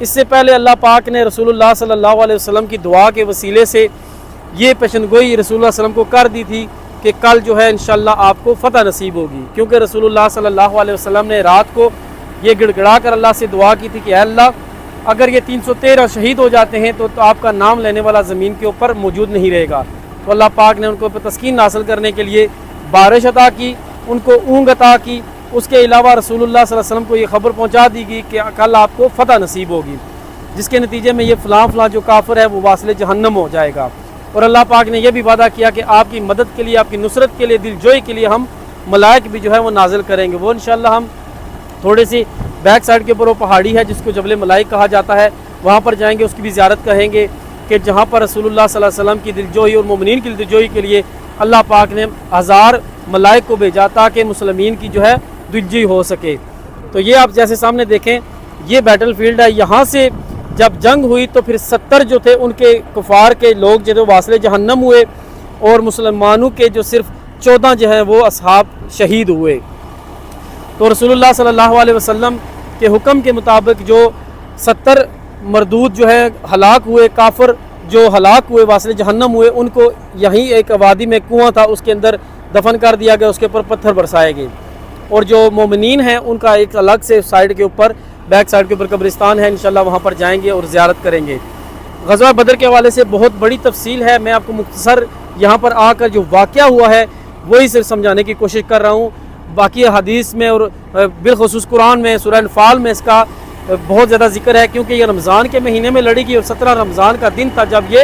اس سے پہلے اللہ پاک نے رسول اللہ صلی اللہ علیہ وسلم کی دعا کے وسیلے سے یہ پیشنگوئی رسول اللہ صلی اللہ علیہ وسلم کو کر دی تھی کہ کل جو ہے انشاءاللہ آپ کو فتح نصیب ہوگی، کیونکہ رسول اللہ صلی اللہ علیہ وسلم نے رات کو یہ گڑ گڑا کر اللہ سے دعا کی تھی کہ اے اللہ اگر یہ 313 شہید ہو جاتے ہیں تو آپ کا نام لینے والا زمین کے اوپر موجود نہیں رہے گا۔ تو اللہ پاک نے ان کو تسکین حاصل کرنے کے لیے بارش عطا کی، ان کو اونگ عطا کی، اس کے علاوہ رسول اللہ صلی اللہ علیہ وسلم کو یہ خبر پہنچا دی گئی کہ کل آپ کو فتح نصیب ہوگی، جس کے نتیجے میں یہ فلاں جو کافر ہے وہ واصل جہنم ہو جائے گا۔ اور اللہ پاک نے یہ بھی وعدہ کیا کہ آپ کی مدد کے لیے، آپ کی نصرت کے لیے، دل جوئی کے لیے ہم ملائک بھی جو ہے وہ نازل کریں گے۔ وہ انشاءاللہ ہم تھوڑے سی بیک سائڈ کے اوپر وہ پہاڑی ہے جس کو جبل ملائک کہا جاتا ہے، وہاں پر جائیں گے، اس کی بھی زیارت کہیں گے کہ جہاں پر رسول اللہ صلی اللہ علیہ وسلم کی دلجوئی اور مومنین کی دلجوئی کے لیے اللہ پاک نے 1000 ملائک کو بھیجا تاکہ مسلمین کی جو ہے دلجوئی ہو سکے۔ تو یہ آپ جیسے سامنے دیکھیں یہ بیٹل فیلڈ ہے، یہاں سے جب جنگ ہوئی تو پھر 70 جو تھے ان کے کفار کے لوگ جو واصل جہنم ہوئے، اور مسلمانوں کے جو صرف 14 جو ہیں وہ اصحاب شہید ہوئے۔ تو رسول اللہ صلی اللہ علیہ وسلم کے حکم کے مطابق جو 70 مردود جو ہے ہلاک ہوئے، کافر جو ہلاک ہوئے، واصل جہنم ہوئے، ان کو یہیں ایک وادی میں کنواں تھا اس کے اندر دفن کر دیا گیا، اس کے اوپر پتھر برسائے گئے۔ اور جو مومنین ہیں ان کا ایک الگ سے سائیڈ کے اوپر، بیک سائیڈ کے اوپر قبرستان ہے، انشاءاللہ وہاں پر جائیں گے اور زیارت کریں گے۔ غزوہ بدر کے حوالے سے بہت بڑی تفصیل ہے، میں آپ کو مختصر یہاں پر آ کر جو واقعہ ہوا ہے وہی صرف سمجھانے کی کوشش کر رہا ہوں۔ باقی حدیث میں اور بالخصوص قرآن میں سورہ انفال میں اس کا بہت زیادہ ذکر ہے، کیونکہ یہ رمضان کے مہینے میں لڑی گئی اور 17 رمضان کا دن تھا جب یہ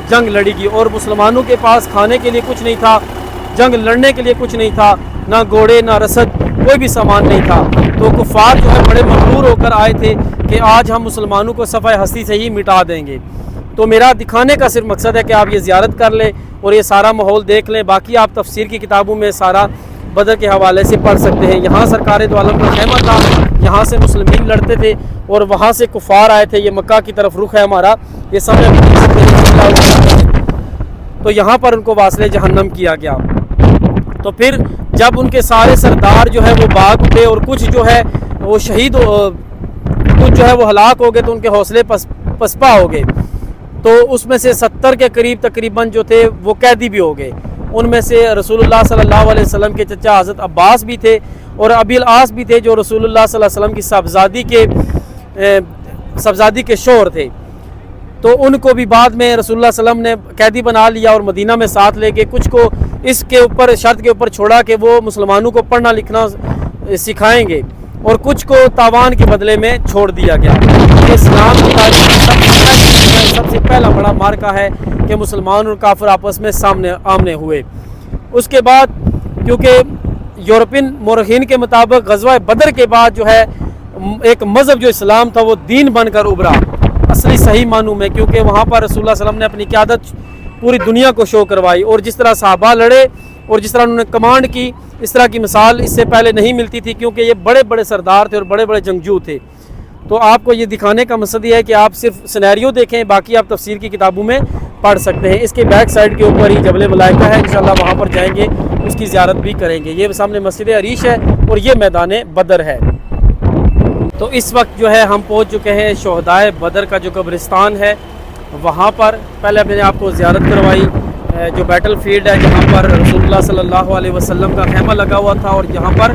جنگ لڑی گئی، اور مسلمانوں کے پاس کھانے کے لیے کچھ نہیں تھا، جنگ لڑنے کے لیے کچھ نہیں تھا، نہ گھوڑے نہ رسد، کوئی بھی سامان نہیں تھا۔ تو کفار جو ہے بڑے مغرور ہو کر آئے تھے کہ آج ہم مسلمانوں کو صفحہ ہستی سے ہی مٹا دیں گے۔ تو میرا دکھانے کا صرف مقصد ہے کہ آپ یہ زیارت کر لیں اور یہ سارا ماحول دیکھ لیں، باقی آپ تفسیر کی کتابوں میں سارا بدر کے حوالے سے پڑھ سکتے ہیں۔ یہاں سرکار دو عالم کا خیمہ تھا، یہاں سے مسلمین لڑتے تھے اور وہاں سے کفار آئے تھے۔ یہ مکہ کی طرف رخ ہے ہمارا، یہ سامنے تو یہاں پر ان کو واصل جہنم کیا گیا۔ تو پھر جب ان کے سارے سردار جو ہے وہ باغ اٹھے اور کچھ جو ہے وہ شہید، کچھ جو ہے وہ ہلاک ہو گئے، تو ان کے حوصلے پسپا ہو گئے۔ تو اس میں سے 70 کے قریب تقریباً جو تھے وہ قیدی بھی ہو گئے۔ ان میں سے رسول اللہ صلی اللہ علیہ وسلم کے چچا حضرت عباس بھی تھے اور ابی العاص بھی تھے، جو رسول اللہ صلی اللہ علیہ وسلم کی صاحبزادی کے شوہر تھے۔ تو ان کو بھی بعد میں رسول اللہ صلی اللہ علیہ وسلم نے قیدی بنا لیا اور مدینہ میں ساتھ لے کے کچھ کو اس کے اوپر شرط کے اوپر چھوڑا کہ وہ مسلمانوں کو پڑھنا لکھنا سکھائیں گے، اور کچھ کو تاوان کے بدلے میں چھوڑ دیا گیا۔ اسلام کی تاریخ میں سب سے پہلا بڑا مارکہ ہے کہ مسلمان اور کافر آپس میں آمنے ہوئے۔ اس کے بعد کیونکہ یورپین مورخین کے مطابق غزوہ بدر کے بعد جو ہے ایک مذہب جو اسلام تھا وہ دین بن کر ابھرا اصلی صحیح معنوں میں، کیونکہ وہاں پر رسول اللہ صلی اللہ علیہ وسلم نے اپنی قیادت پوری دنیا کو شو کروائی، اور جس طرح صحابہ لڑے اور جس طرح انہوں نے کمانڈ کی، اس طرح کی مثال اس سے پہلے نہیں ملتی تھی، کیونکہ یہ بڑے بڑے سردار تھے اور بڑے بڑے جنگجو تھے۔ تو آپ کو یہ دکھانے کا مقصد یہ ہے کہ آپ صرف سینیریو دیکھیں، باقی آپ تفسیر کی کتابوں میں پڑھ سکتے ہیں۔ اس کے بیک سائیڈ کے اوپر ہی جبل ملائکہ ہے، انشاءاللہ وہاں پر جائیں گے، اس کی زیارت بھی کریں گے۔ یہ سامنے مسجد عریش ہے اور یہ میدان بدر ہے۔ تو اس وقت جو ہے ہم پہنچ چکے ہیں شہدائے بدر کا جو قبرستان ہے وہاں پر۔ پہلے میں نے آپ کو زیارت کروائی جو بیٹل فیلڈ ہے جہاں پر رسول اللہ صلی اللہ علیہ وسلم کا خیمہ لگا ہوا تھا اور جہاں پر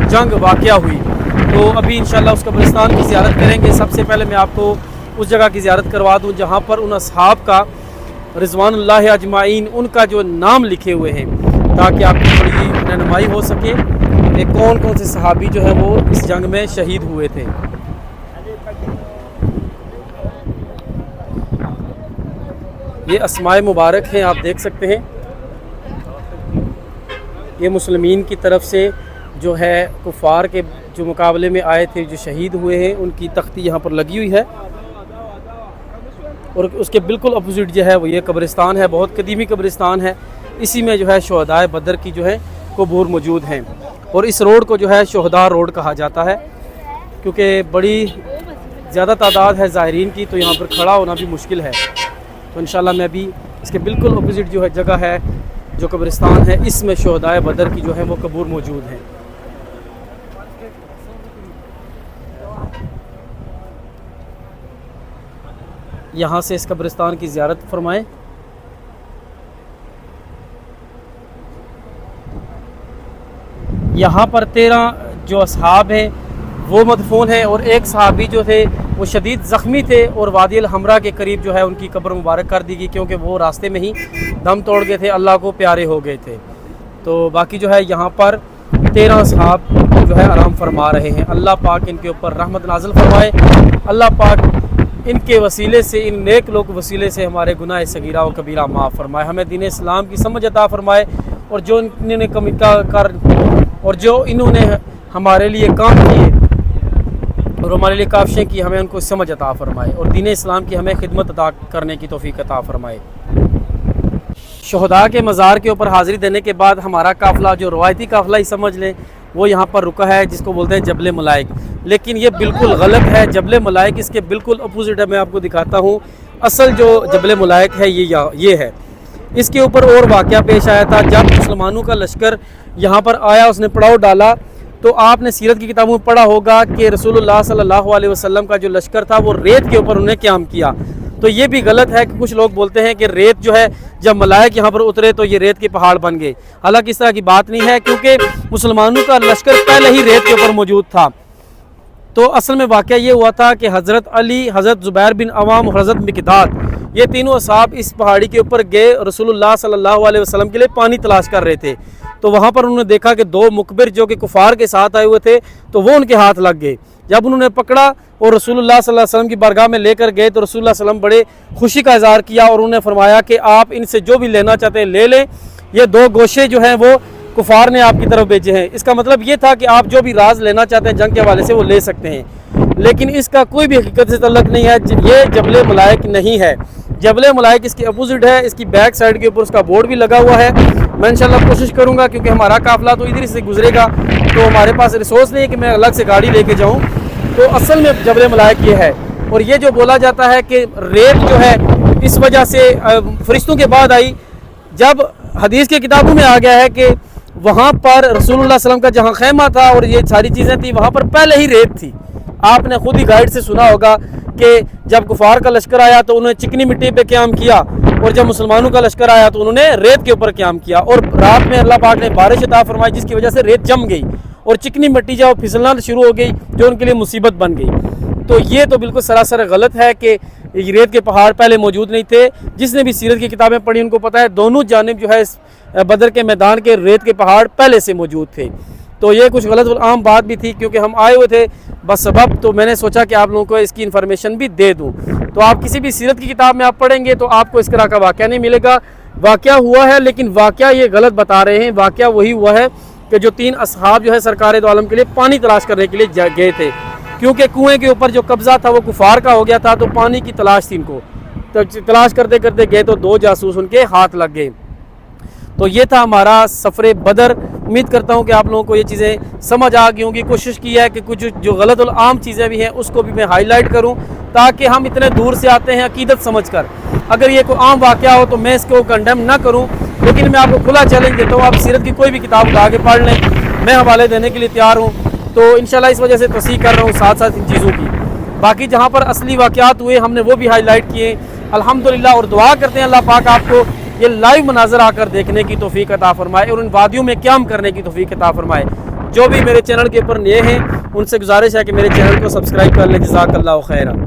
جنگ واقعہ ہوئی۔ تو ابھی انشاءاللہ اس قبرستان کی زیارت کریں گے۔ سب سے پہلے میں آپ کو اس جگہ کی زیارت کروا دوں جہاں پر ان اصحاب کا رضوان اللہ اجمعین ان کا جو نام لکھے ہوئے ہیں، تاکہ آپ کی تھوڑی رہنمائی ہو سکے کہ کون کون سے صحابی جو ہے وہ اس جنگ میں شہید ہوئے تھے۔ یہ اسماء مبارک ہیں، آپ دیکھ سکتے ہیں۔ یہ مسلمین کی طرف سے جو ہے کفار کے جو مقابلے میں آئے تھے جو شہید ہوئے ہیں ان کی تختی یہاں پر لگی ہوئی ہے، اور اس کے بالکل اپوزٹ جو ہے وہ یہ قبرستان ہے، بہت قدیمی قبرستان ہے۔ اسی میں جو ہے شہدائے بدر کی جو ہے قبور موجود ہیں، اور اس روڈ کو جو ہے شہداء روڈ کہا جاتا ہے، کیونکہ بڑی زیادہ تعداد ہے زائرین کی، تو یہاں پر کھڑا ہونا بھی مشکل ہے۔ تو انشاءاللہ میں ابھی اس کے بالکل اپوزٹ جو ہے جگہ ہے جو قبرستان ہے، اس میں شہدائے بدر کی جو ہے وہ قبور موجود ہیں۔ یہاں سے اس قبرستان کی زیارت فرمائیں۔ یہاں پر 13 جو اصحاب ہیں وہ مدفون ہیں، اور ایک صحابی جو تھے وہ شدید زخمی تھے اور وادی الحمراء کے قریب جو ہے ان کی قبر مبارک کر دی گئی، کیونکہ وہ راستے میں ہی دم توڑ گئے تھے، اللہ کو پیارے ہو گئے تھے۔ تو باقی جو ہے یہاں پر 13 اصحاب جو ہے آرام فرما رہے ہیں۔ اللہ پاک ان کے اوپر رحمت نازل فرمائے، اللہ پاک ان کے وسیلے سے، ان نیک لوگ کے وسیلے سے ہمارے گناہ صغیرہ و کبیرہ معاف فرمائے، ہمیں دین اسلام کی سمجھ عطا فرمائے، اور جو انہوں نے ہمارے لیے کام کیے اور ہمارے لیے کاوشیں کی، ہمیں ان کو سمجھ عطا فرمائے، اور دین اسلام کی ہمیں خدمت عطا کرنے کی توفیق عطا فرمائے۔ شہداء کے مزار کے اوپر حاضری دینے کے بعد ہمارا قافلہ، جو روایتی قافلہ ہی سمجھ لیں، وہ یہاں پر رکا ہے، جس کو بولتے ہیں جبل ملائک، لیکن یہ بالکل غلط ہے۔ جبل ملائک اس کے بالکل اپوزٹ ہے، میں آپ کو دکھاتا ہوں۔ اصل جو جبل ملائک ہے یہ ہے۔ اس کے اوپر اور واقعہ پیش آیا تھا، جب مسلمانوں کا لشکر یہاں پر آیا، اس نے پڑاؤ ڈالا، تو آپ نے سیرت کی کتابوں میں پڑھا ہوگا کہ رسول اللہ صلی اللہ علیہ وسلم کا جو لشکر تھا وہ ریت کے اوپر انہیں قیام کیا۔ تو یہ بھی غلط ہے کہ کچھ لوگ بولتے ہیں کہ ریت جو ہے، جب ملائک یہاں پر اترے تو یہ ریت کے پہاڑ بن گئے، حالانکہ اس طرح کی بات نہیں ہے، کیونکہ مسلمانوں کا لشکر پہلے ہی ریت کے اوپر موجود تھا۔ تو اصل میں واقعہ یہ ہوا تھا کہ حضرت علی، حضرت زبیر بن عوام اور حضرت مقداد، یہ تینوں اصحاب اس پہاڑی کے اوپر گئے، رسول اللہ صلی اللہ علیہ وسلم کے لیے پانی تلاش کر رہے تھے۔ تو وہاں پر انہوں نے دیکھا کہ 2 مقبر جو کہ کفار کے ساتھ آئے ہوئے تھے، تو وہ ان کے ہاتھ لگ گئے۔ جب انہوں نے پکڑا اور رسول اللہ صلی اللہ علیہ وسلم کی بارگاہ میں لے کر گئے، تو رسول اللہ صلی اللہ علیہ وسلم بڑے خوشی کا اظہار کیا، اور انہوں نے فرمایا کہ آپ ان سے جو بھی لینا چاہتے ہیں لے لیں، یہ 2 گوشے جو ہیں وہ کفار نے آپ کی طرف بھیجے ہیں۔ اس کا مطلب یہ تھا کہ آپ جو بھی راز لینا چاہتے ہیں جنگ کے حوالے سے وہ لے سکتے ہیں، لیکن اس کا کوئی بھی حقیقت سے تعلق نہیں ہے، یہ جبل ملائک نہیں ہے۔ جبل ملائک اس کی اپوزٹ ہے، اس کی بیک سائڈ کے اوپر اس کا بورڈ بھی لگا ہوا ہے۔ میں انشاءاللہ کوشش کروں گا، کیونکہ ہمارا قافلہ تو ادھر سے گزرے گا، تو ہمارے پاس ریسورس نہیں ہے کہ میں الگ سے گاڑی لے کے جاؤں، تو اصل میں جبل ملائک یہ ہے۔ اور یہ جو بولا جاتا ہے کہ ریت جو ہے اس وجہ سے فرشتوں کے بعد آئی، جب حدیث کی کتابوں میں آ گیا ہے کہ وہاں پر رسول اللہ صلی اللہ علیہ وسلم کا جہاں خیمہ تھا اور یہ ساری چیزیں تھیں، وہاں پر پہلے ہی ریت تھی۔ آپ نے خود ہی گائیڈ سے سنا ہوگا کہ جب کفار کا لشکر آیا تو انہوں نے چکنی مٹی پہ قیام کیا، اور جب مسلمانوں کا لشکر آیا تو انہوں نے ریت کے اوپر قیام کیا، اور رات میں اللہ پاک نے بارش عطا فرمائی، جس کی وجہ سے ریت جم گئی اور چکنی مٹی جب پھسلنا شروع ہو گئی، جو ان کے لیے مصیبت بن گئی۔ تو یہ تو بالکل سراسر غلط ہے کہ ریت کے پہاڑ پہلے موجود نہیں تھے۔ جس نے بھی سیرت کی کتابیں پڑھی ان کو پتہ ہے دونوں جانب جو ہے بدر کے میدان کے ریت کے پہاڑ پہلے سے موجود تھے۔ تو یہ کچھ غلط عام بات بھی تھی، کیونکہ ہم آئے ہوئے تھے بس سبب، تو میں نے سوچا کہ آپ لوگوں کو اس کی انفارمیشن بھی دے دوں۔ تو آپ کسی بھی سیرت کی کتاب میں آپ پڑھیں گے تو آپ کو اس طرح کا واقعہ نہیں ملے گا۔ واقعہ ہوا ہے، لیکن واقعہ یہ غلط بتا رہے ہیں۔ واقعہ وہی ہوا ہے کہ جو 3 اصحاب جو ہے سرکار دو عالم کے لیے پانی تلاش کرنے کے لیے گئے تھے، کیونکہ کنویں کے اوپر جو قبضہ تھا وہ کفار کا ہو گیا تھا، تو پانی کی تلاش تھی ان کو، تو تلاش کرتے کرتے گئے تو 2 جاسوس ان کے ہاتھ لگ گئے۔ تو یہ تھا ہمارا سفر بدر۔ امید کرتا ہوں کہ آپ لوگوں کو یہ چیزیں سمجھ آ گئی ہوں گی۔ کوشش کی ہے کہ کچھ جو غلط العام چیزیں بھی ہیں اس کو بھی میں ہائی لائٹ کروں، تاکہ ہم اتنے دور سے آتے ہیں عقیدت سمجھ کر، اگر یہ کوئی عام واقعہ ہو تو میں اس کو کنڈیم نہ کروں، لیکن میں آپ کو کھلا چیلنج دیتا ہوں، آپ سیرت کی کوئی بھی کتاب اٹھا کے پڑھ لیں، میں حوالے دینے کے لیے تیار ہوں۔ تو انشاءاللہ اس وجہ سے تصحیح کر رہا ہوں ساتھ ساتھ ان چیزوں کی۔ باقی جہاں پر اصلی واقعات ہوئے ہم نے وہ بھی ہائی لائٹ کیے الحمدللہ، اور دعا کرتے ہیں اللہ پاک آپ کو یہ لائیو مناظر آ کر دیکھنے کی توفیق عطا فرمائے، اور ان وادیوں میں قیام کرنے کی توفیق عطا فرمائے۔ جو بھی میرے چینل کے اوپر نئے ہیں ان سے گزارش ہے کہ میرے چینل کو سبسکرائب کر لیں۔ جزاک اللہ خیرہ۔